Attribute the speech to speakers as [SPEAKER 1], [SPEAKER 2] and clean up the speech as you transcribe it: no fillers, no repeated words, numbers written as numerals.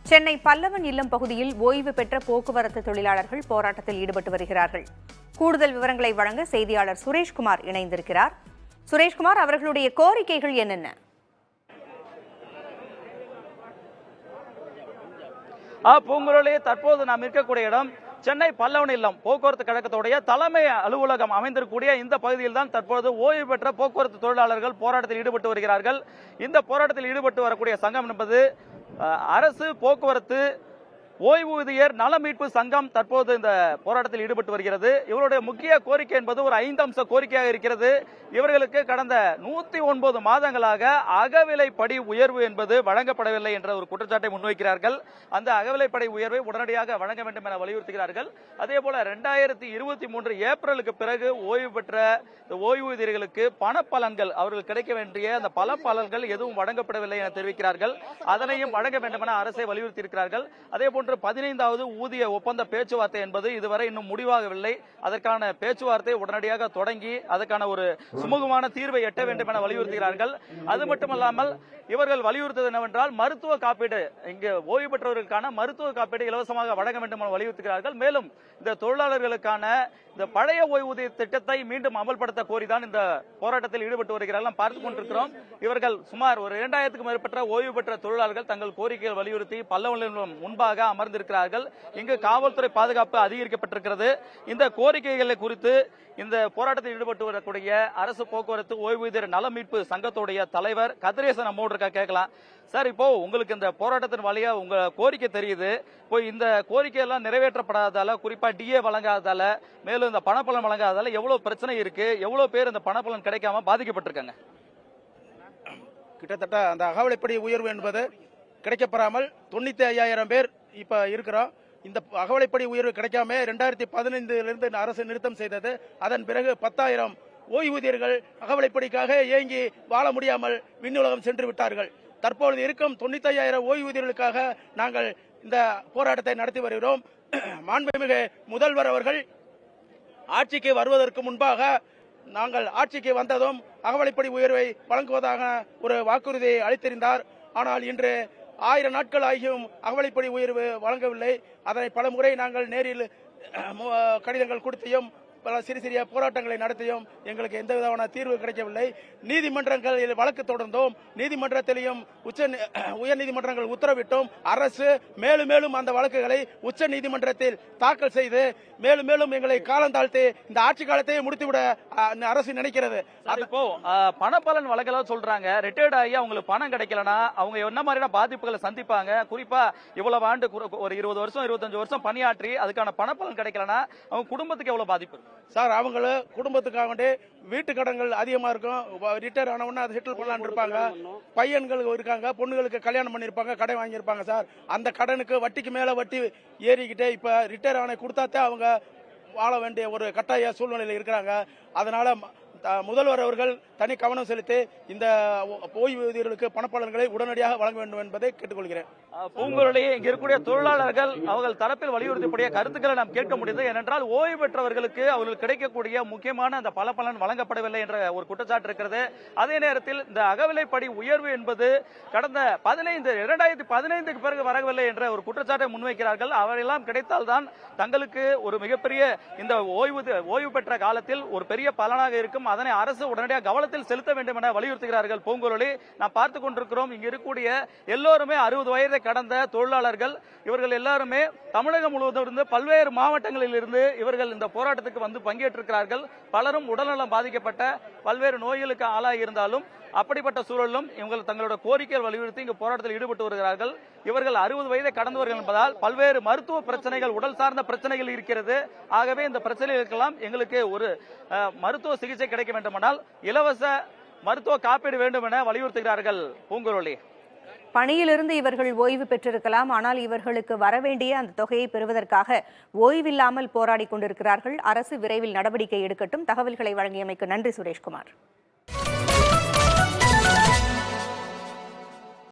[SPEAKER 1] சென்னை பல்லவன் இல்லம் பகுதியில் ஓய்வு பெற்ற போக்குவரத்து தொழிலாளர்கள் போராட்டத்தில் ஈடுபட்டு வருகிறார்கள். கூடுதல் விவரங்களை வழங்க செய்தியாளர் சுரேஷ்குமார் இணைந்திருக்கிறார். சுரேஷ்குமார், அவர்களுடைய கோரிக்கைகள் என்னென்ன?
[SPEAKER 2] பூங்குழலி, தற்போது நாம் இருக்கக்கூடிய இடம் சென்னை பல்லவன் இல்லம் போக்குவரத்து கழகத்துடைய தலைமை அலுவலகம் அமைந்திருக்கக்கூடிய இந்த பகுதியில் தான் தற்போது ஓய்வு பெற்ற போக்குவரத்து தொழிலாளர்கள் போராட்டத்தில் ஈடுபட்டு வருகிறார்கள். இந்த போராட்டத்தில் ஈடுபட்டு வரக்கூடிய சங்கம் என்பது அரசு போக்குவரத்து ஓய்வூதியர் நல மீட்பு சங்கம் தற்போது இந்த போராட்டத்தில் ஈடுபட்டு வருகிறது. இவருடைய முக்கிய கோரிக்கை என்பது ஒரு 5 அம்ச கோரிக்கையாக இருக்கிறது. இவர்களுக்கு கடந்த 109 மாதங்களாக அகவிலைப்படி உயர்வு என்பது வழங்கப்படவில்லை என்ற ஒரு குற்றச்சாட்டை முன்வைக்கிறார்கள். அந்த அகவிலைப்படி உயர்வை உடனடியாக வழங்க வேண்டும் என வலியுறுத்துகிறார்கள். அதே போல 2023 ஏப்ரலுக்கு பிறகு ஓய்வு பெற்ற ஓய்வூதியர்களுக்கு பணப்பலன்கள் அவர்கள் கிடைக்க வேண்டிய அந்த பல பலன்கள் எதுவும் வழங்கப்படவில்லை என தெரிவிக்கிறார்கள். அதனையும் வழங்க வேண்டும் என அரசை வலியுறுத்தி இருக்கிறார்கள். அதே போன்று 15வது ஊதிய ஒப்பந்த பேச்சுவார்த்தை என்பது இதுவரை இன்னும் முடிவாகவில்லை. அதற்கான பேச்சுவார்த்தை உடனடியாக தொடங்கி அதற்கான ஒரு சுமூகமான தீர்வை எட்ட வேண்டும் என வலியுறுத்துகிறார்கள். அது மட்டுமல்லாமல் இவர்கள் வலியுறுத்தது என்னவென்றால் மருத்துவ காப்பீடு, இங்கு ஓய்வு பெற்றவர்களுக்கான மருத்துவ காப்பீடு இலவசமாக வழங்க வேண்டும் என வலியுறுத்துகிறார்கள். மேலும் இந்த தொழிலாளர்களுக்கான இந்த பழைய ஓய்வூதிய திட்டத்தை மீண்டும் அமல்படுத்த கோரிதான் இந்த போராட்டத்தில் ஈடுபட்டு வருகிறார்கள். பார்த்துக் கொண்டிருக்கிறோம். இவர்கள் சுமார் ஒரு 2000க்கும் மேற்பட்ட ஓய்வு பெற்ற தொழிலாளர்கள் தங்கள் கோரிக்கைகள் வலியுறுத்தி பல்லவன் முன்பாக அமர்ந்திருக்கிறார்கள். இங்கு காவல்துறை பாதுகாப்பு அதிகரிக்கப்பட்டிருக்கிறது. இந்த கோரிக்கைகளை குறித்து இந்த போராட்டத்தில் ஈடுபட்டு வரக்கூடிய அரசு போக்குவரத்து ஓய்வூதியர் நல மீட்பு சங்கத்துடைய தலைவர் கதிரேசன் நம்மோடு இருக்கா, கேட்கலாம். சார், இப்போ உங்களுக்கு இந்த போராட்டத்தின் வழியா உங்க கோரிக்கை தெரியுது. இப்போ இந்த கோரிக்கை எல்லாம் நிறைவேற்றப்படாததால, குறிப்பா டிஏ வழங்காததால, மேலும் இந்த பணப்பலன் வழங்காததால எவ்வளவு பிரச்சனை இருக்கு, எவ்வளவு பேர் இந்த பணப்பலன் கிடைக்காம பாதிக்கப்பட்டிருக்காங்க?
[SPEAKER 3] கிட்டத்தட்ட அந்த அகவிலைப்படி உயர்வு என்பது கிடைக்கப்பெறாமல் 95,000 பேர் இப்ப இருக்கிறோம். இந்த அகவிலைப்படி உயர்வு கிடைக்காம 2015 அரசு நிறுத்தம் செய்தது. அதன் பிறகு 10,000 ஓய்வூதியர்கள் அகவிலைப்படிக்காக ஏங்கி வாழ முடியாமல் விண்ணுலகம் சென்று விட்டார்கள். தற்பொழுது இருக்கும் 95,000 ஓய்வூதியர்களுக்காக நாங்கள் இந்த போராட்டத்தை நடத்தி வருகிறோம். மாண்புமிகு முதல்வர் அவர்கள் ஆட்சிக்கு வருவதற்கு முன்பாக நாங்கள் ஆட்சிக்கு வந்ததும் அகவிலைப்படி உயர்வை வழங்குவதாக ஒரு வாக்குறுதியை அளித்திருந்தார். ஆனால் இன்று 1000 நாட்கள் ஆகியும் அகவிலைப்படி உயர்வு வழங்கவில்லை. அதனை பல முறை நாங்கள் நேரில் கடிதங்கள் கொடுத்தியும் பல சிறிய போராட்டங்களை நடத்தியும் எங்களுக்கு எந்த விதமான தீர்வு கிடைக்கவில்லை. நீதிமன்றங்களில் வழக்கு தொடர்ந்தோம். நீதிமன்றத்திலையும் உயர்நீதிமன்றங்கள் உத்தரவிட்டோம். அரசு மேலும் மேலும் அந்த வழக்குகளை உச்ச நீதிமன்றத்தில் தாக்கல் செய்து மேலும் மேலும் எங்களை காலந்தாழ்த்தி இந்த ஆட்சி காலத்தையே முடித்துவிட அரசு நினைக்கிறது.
[SPEAKER 2] இப்போ பணப்பலன் வழங்கலாம் சொல்றாங்க. ரிட்டையர்ட் ஆகி அவங்களுக்கு பணம் கிடைக்கலனா அவங்க என்ன மாதிரியான பாதிப்புகளை சந்திப்பாங்க? குறிப்பா இவ்வளவு ஆண்டு ஒரு 20 வருஷம் 25 வருஷம் பணியாற்றி அதுக்கான பணப்பலன் கிடைக்கலனா அவங்க குடும்பத்துக்கு எவ்வளவு பாதிப்பு?
[SPEAKER 3] சார், அவங்கள குடும்பத்துக்காக வேண்டி வீட்டு கடன்கள் அதிகமா இருக்கும். ரிட்டையர் ஆனவொன்னே அதை செட்டில் பண்ணலான்னு இருப்பாங்க. பையன்கள் இருக்காங்க, பொண்ணுகளுக்கு கல்யாணம் பண்ணிருப்பாங்க, கடன் வாங்கியிருப்பாங்க. சார், அந்த கடனுக்கு வட்டிக்கு மேல வட்டி ஏறிக்கிட்டே இப்ப ரிட்டையர் ஆன கொடுத்தாத்தே அவங்க வாழ வேண்டிய ஒரு கட்டாய சூழ்நிலையில் இருக்கிறாங்க. அதனால முதல்வர் அவர்கள் தனி கவனம் செலுத்தி இந்த ஓய்வூதியர்களுக்கு பணப்பலன்களை உடனடியாக வழங்க வேண்டும் என்பதை கேட்டுக்கொள்கிறேன்.
[SPEAKER 2] பூங்குழலி, இங்க இருக்கக்கூடிய தொழிலாளர்கள் அவர்கள் தரப்பில் வலியுறுத்தக்கூடிய கருத்துக்களை நாம் கேட்க முடியுது. ஏனென்றால் ஓய்வு பெற்றவர்களுக்கு அவர்களுக்கு கிடைக்கக்கூடிய முக்கியமான அந்த பலன் வழங்கப்படவில்லை என்ற ஒரு குற்றச்சாட்டு இருக்கிறது. அதே நேரத்தில் இந்த அகவிலைப்படி உயர்வு என்பது கடந்த 2015க்கு பிறகு வரவில்லை என்ற ஒரு குற்றச்சாட்டை முன்வைக்கிறார்கள். அவரெல்லாம் கிடைத்தால்தான் தங்களுக்கு ஒரு மிகப்பெரிய இந்த ஓய்வு பெற்ற காலத்தில் ஒரு பெரிய பலனாக இருக்கும். அதனை அரசு உடனடியாக கவனத்தில் செலுத்த வேண்டும் என வலியுறுத்துகிறார்கள். பூங்குழலி, நாம் பார்த்துக் கொண்டிருக்கிறோம். இங்கு இருக்கக்கூடிய எல்லோருமே 60 வயதை கடந்த தொழிலாளர்கள். இவர்கள் எல்லாருமே தமிழகம் முழுவதும் இருந்து பல்வேறு மாவட்டங்களில் இருந்து இவர்கள் இந்த போராட்டத்துக்கு வந்து பங்கேற்றிருக்கிறார்கள். பலரும் உடல்நலம் பாதிக்கப்பட்ட பல்வேறு நோய்களுக்கு ஆளாகி இருந்தாலும் அப்படிப்பட்ட சூழலும் இவங்க தங்களோட கோரிக்கைகள் வலியுறுத்தி இங்கு போராட்டத்தில் ஈடுபட்டு வருகிறார்கள். இவர்கள் 60 வயதை கடந்தவர்கள் என்பதால் பல்வேறு மருத்துவ பிரச்சனைகள், உடல் சார்ந்த பிரச்சனைகள் இருக்கிறது. ஆகவே இந்த பிரச்சனைகளுக்கெல்லாம் எங்களுக்கு ஒரு மருத்துவ சிகிச்சை கிடைக்க வேண்டுமானால் இலவச மருத்துவ காப்பீடு வேண்டும் என வலியுறுத்துகிறார்கள். பூங்குழலி,
[SPEAKER 1] பணியிலிருந்து இவர்கள் ஓய்வு பெற்றிருக்கலாம், ஆனால் இவர்களுக்கு வரவேண்டிய அந்த தொகையை பெறுவதற்காக ஓய்வில்லாமல் போராடி கொண்டிருக்கிறார்கள். அரசு விரைவில் நடவடிக்கை எடுக்கட்டும். தகவல்களை வழங்கியமைக்கு நன்றி சுரேஷ்குமார்.